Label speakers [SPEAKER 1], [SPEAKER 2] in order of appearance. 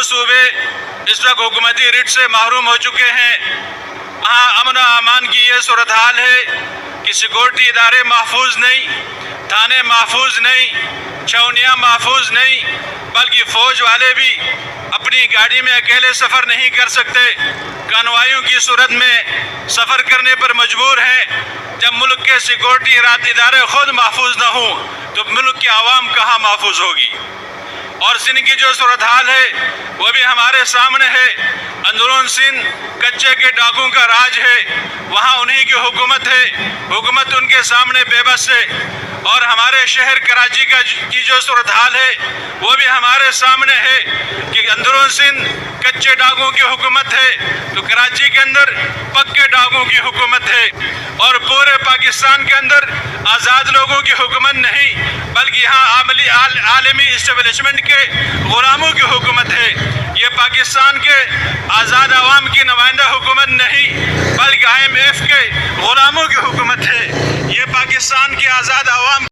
[SPEAKER 1] सूबे इस वक्त हुकूमती रिट से महरूम हो चुके हैं। वहाँ अमन और अमान की ये सूरत हाल है कि सिक्योरिटी इदारे महफूज नहीं, थाने महफूज नहीं, छावनियाँ महफूज नहीं, बल्कि फ़ौज वाले भी अपनी गाड़ी में अकेले सफ़र नहीं कर सकते, कानवाइयों की सूरत में सफ़र करने पर मजबूर हैं। जब मुल्क के सिक्योरिटी इदारे खुद महफूज न हों तो मुल्क की आवाम कहाँ महफूज होगी। और सिंध की जो सूरत हाल है वो भी हमारे सामने है। अंदरून सिंध कच्चे के डाकुओं का राज है, वहाँ उन्हीं की हुकूमत है, हुकूमत उनके सामने बेबस है। और हमारे शहर कराची की जो सूरत हाल है वो भी हमारे सामने है कि अंदरून सिंध कच्चे डाकुओं की हुकूमत है तो कराची के अंदर पक्के डाकुओं की हुकूमत है। और पूरे पाकिस्तान के अंदर आज़ाद लोगों की हुकूमत नहीं, बल्कि यहाँ आलमी इस्टेब्लिशमेंट के गुलामों की हुकूमत है। ये पाकिस्तान के आज़ाद आवाम की नुमाइंदा हुकूमत नहीं, बल्कि IMF के गुलामों की हुकूमत है। ये पाकिस्तान की आज़ाद आवाम